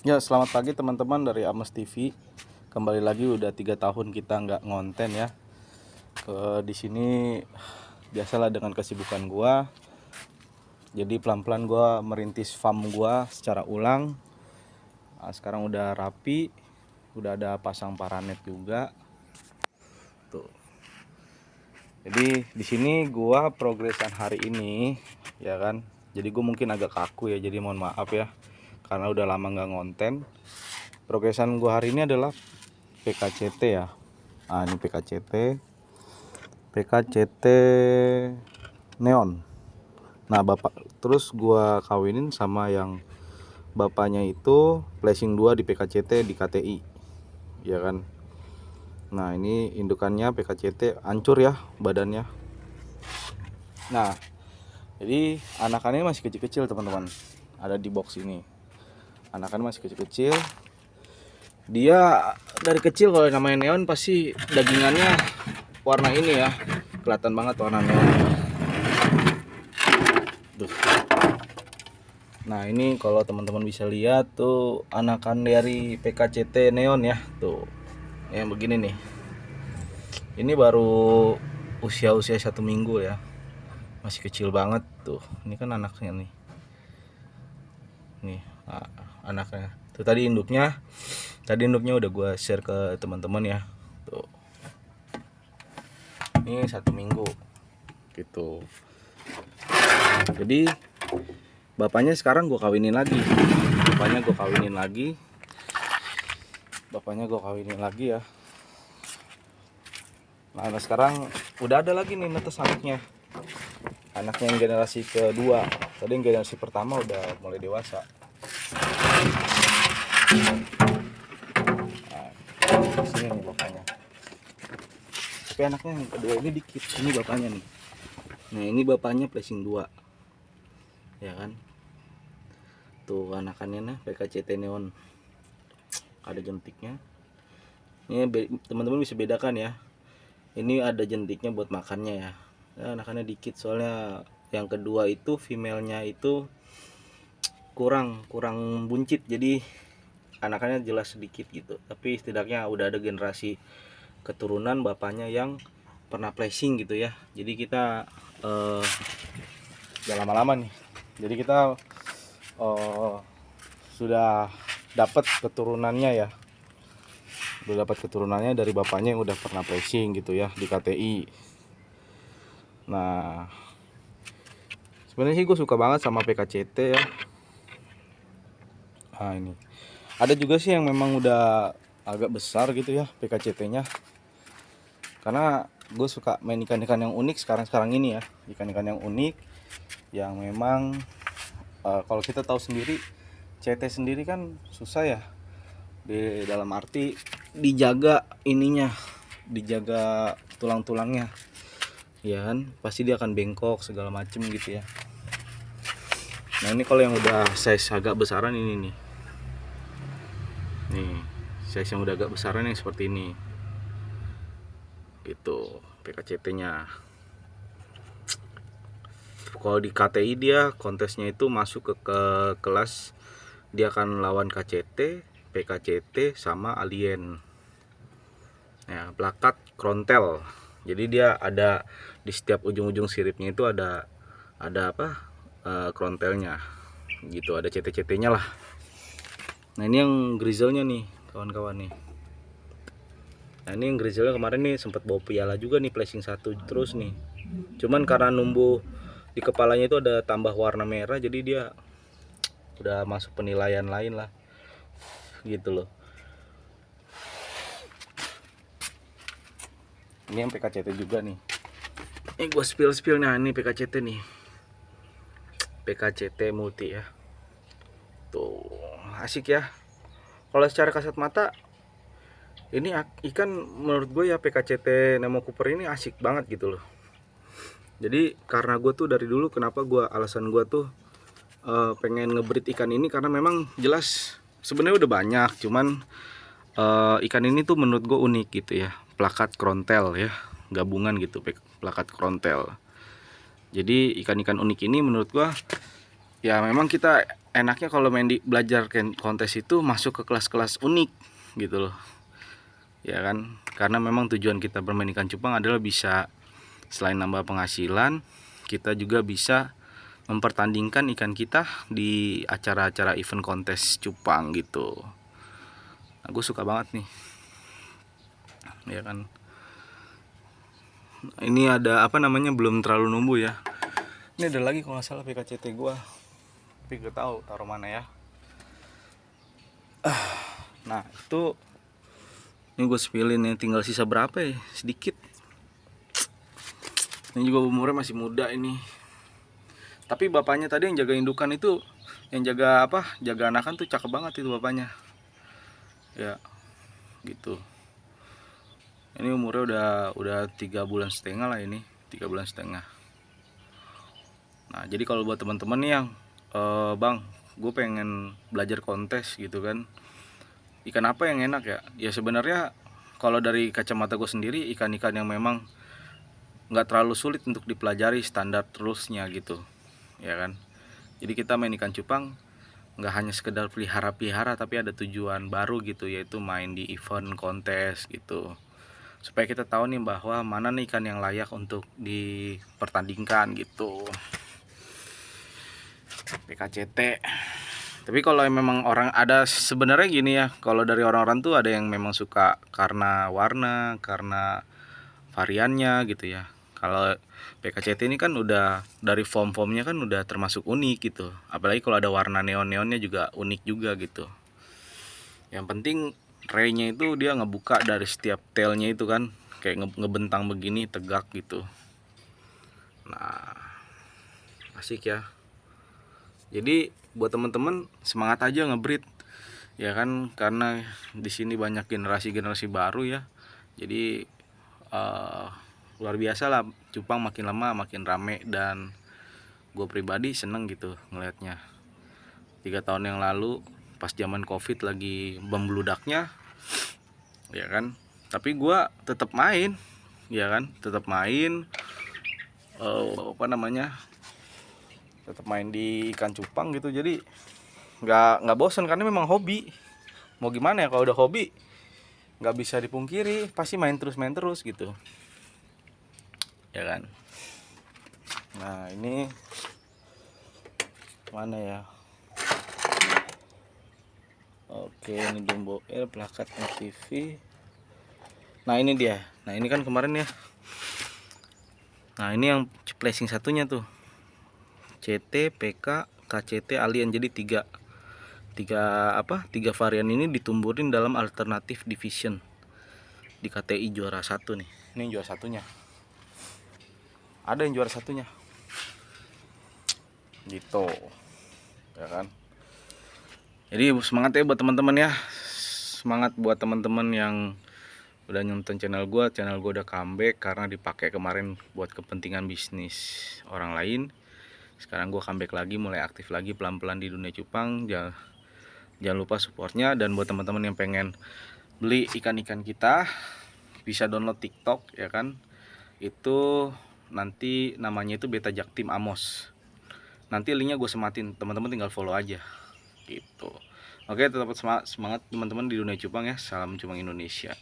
Ya, selamat pagi teman-teman dari Ames TV. Kembali lagi, udah 3 tahun kita nggak ngonten ya. Di sini biasalah dengan kesibukan gua. Jadi pelan-pelan gua merintis farm gua secara ulang. Nah, sekarang udah rapi, udah ada pasang paranet juga. Tuh. Jadi di sini gua progresan hari ini, ya kan. Jadi gua mungkin agak kaku ya, jadi mohon maaf ya. Karena udah lama nggak ngonten. Progresan gua hari ini adalah PKCT ya. Nah, ini PKCT Neon. Nah, terus gua kawinin sama yang bapaknya itu flashing 2 di PKCT di KTI. Ya kan. Nah, ini indukannya PKCT hancur ya badannya. Nah, jadi anakannya masih kecil-kecil teman-teman. Ada di box ini. Anakannya masih kecil-kecil. Dia dari kecil kalau namanya neon pasti dagingannya warna ini ya. Kelihatan banget warna neon. Tuh. Nah, ini kalau teman-teman bisa lihat tuh anakan dari PKCT Neon ya. Tuh. Yang begini nih. Ini baru usia 1 minggu ya. Masih kecil banget tuh. Ini kan anaknya nih. Nih, anaknya. Tuh tadi induknya. Tadi induknya udah gua share ke teman-teman ya. Tuh. Ini 1 minggu. Gitu. Jadi bapaknya sekarang gue kawinin lagi. Bapaknya gue kawinin lagi ya. Nah, sekarang udah ada lagi nih netes anaknya. Anaknya yang generasi kedua. Tadi yang generasi pertama udah mulai dewasa. Nah, sini nih bapaknya. Tapi anaknya yang kedua ini dikit. Ini bapaknya nih. Nah, ini bapaknya flashing 2. Ya kan? Tuh anakannya nih PKCT Neon. Ada jentiknya. Ini teman-teman bisa bedakan ya. Ini ada jentiknya buat makannya ya. Nah, anakannya dikit soalnya yang kedua itu female-nya itu kurang buncit, jadi anakannya jelas sedikit gitu. Tapi setidaknya udah ada generasi keturunan bapaknya yang pernah flashing gitu ya. Jadi kita udah lama-lama nih. Jadi kita sudah dapat keturunannya ya. Udah dapat keturunannya dari bapaknya yang udah pernah flashing gitu ya di KTI. Nah, sebenarnya sih gue suka banget sama PKCT ya. Nah, ini ada juga sih yang memang udah agak besar gitu ya PKCT-nya. Karena gue suka main ikan-ikan yang unik sekarang ini ya. Ikan-ikan yang unik yang memang kalau kita tahu sendiri CT sendiri kan susah ya. Di dalam arti dijaga ininya, dijaga tulang-tulangnya. Ya kan, pasti dia akan bengkok segala macem gitu ya. Nah, ini kalau yang udah size agak besaran ini nih. Nih, size yang udah agak besaran yang seperti ini. Gitu, PKCT-nya. Kalau di KTI dia kontesnya itu masuk ke kelas, dia akan lawan KCT, PKCT sama alien. Ya, plakat krontel. Jadi dia ada di setiap ujung-ujung siripnya itu ada apa? Krontelnya. Gitu, ada CT-CT-nya lah. Nah, ini yang grizzle-nya nih, kawan-kawan nih. Nah, ini yang grizzle-nya kemarin nih sempat bawa piala juga nih, flashing 1 terus nih. Cuman karena numbuh di kepalanya itu ada tambah warna merah, jadi dia udah masuk penilaian lain lah. Gitu loh. Ini yang PKCT juga nih. Ini gue spill nah, ini PKCT nih. PKCT multi ya. Tuh, asik ya. Kalau secara kasat mata ini ikan menurut gue ya PKCT Nemo Cooper ini asik banget gitu loh. Jadi karena gue tuh dari dulu kenapa alasan gue tuh pengen ngebreed ikan ini karena memang jelas sebenarnya udah banyak, cuman ikan ini tuh menurut gue unik gitu ya. Plakat krontel ya, gabungan gitu plakat krontel. Jadi ikan-ikan unik ini menurut gue Ya memang kita enaknya kalau main di belajar kontes itu masuk ke kelas-kelas unik gitu loh, ya kan, karena memang tujuan kita bermain ikan cupang adalah bisa selain nambah penghasilan, kita juga bisa mempertandingkan ikan kita di acara-acara event kontes cupang gitu. Aku suka banget nih, ya kan. Ini ada apa namanya, belum terlalu numbuh ya. Ini ada lagi kalau nggak salah PKCT gua, tapi gak tahu taruh mana ya. Nah itu, ini gue spillin nih, tinggal sisa berapa ya, sedikit. Ini juga umurnya masih muda ini. Tapi bapaknya tadi yang jaga indukan itu, yang jaga apa, jaga anakan tuh cakep banget itu bapaknya. Ya gitu. Ini umurnya udah 3,5 bulan lah ini, 3,5 bulan. Nah jadi kalau buat teman-teman nih yang bang, gue pengen belajar kontes gitu kan, ikan apa yang enak ya? Ya sebenarnya kalau dari kacamata gue sendiri, ikan-ikan yang memang nggak terlalu sulit untuk dipelajari standar rulesnya gitu, ya kan. Jadi kita main ikan cupang nggak hanya sekedar pelihara-pelihara, tapi ada tujuan baru gitu, yaitu main di event kontes gitu, supaya kita tahu nih bahwa mana nih ikan yang layak untuk dipertandingkan gitu. PKCT. Tapi kalau memang orang ada sebenarnya gini ya, kalau dari orang-orang tuh ada yang memang suka karena warna, karena variannya gitu ya. Kalau PKCT ini kan udah dari form-formnya kan udah termasuk unik gitu. Apalagi kalau ada warna neon-neonnya juga unik juga gitu. Yang penting raynya itu dia ngebuka dari setiap tailnya itu kan, kayak ngebentang begini tegak gitu. Nah, asik ya. Jadi buat teman-teman semangat aja ngebreed, ya kan, karena di sini banyak generasi-generasi baru ya. Jadi luar biasa lah, cupang makin lama makin rame, dan gue pribadi seneng gitu ngelihatnya. 3 tahun yang lalu pas zaman covid lagi membeludaknya, ya kan, tapi gue tetap main, ya kan, tetap main, apa namanya, tetap main di ikan cupang gitu. Jadi nggak bosan karena memang hobi. Mau gimana ya, kalau udah hobi nggak bisa dipungkiri pasti main terus gitu, ya kan. Nah ini mana ya, oke ini Dumbo Air plakat MTV. Nah ini dia, nah ini kan kemarin ya, nah ini yang placing satunya tuh CT, PK, KCT, Alien. Jadi tiga varian ini ditumburin dalam alternatif division di KTI juara 1 nih. Ini juara satunya, ada yang juara satunya gitu, ya kan. Jadi semangat ya buat teman-teman ya, semangat buat teman-teman yang udah nonton channel gue udah comeback karena dipakai kemarin buat kepentingan bisnis orang lain. Sekarang gue comeback lagi, mulai aktif lagi pelan-pelan di dunia cupang. Jangan lupa supportnya. Dan buat teman-teman yang pengen beli ikan-ikan kita, bisa download TikTok, ya kan. Itu nanti namanya itu Beta Jaktim Amos. Nanti linknya gue sematin, teman-teman tinggal follow aja gitu. Oke, tetap semangat teman-teman di dunia cupang ya. Salam cupang Indonesia.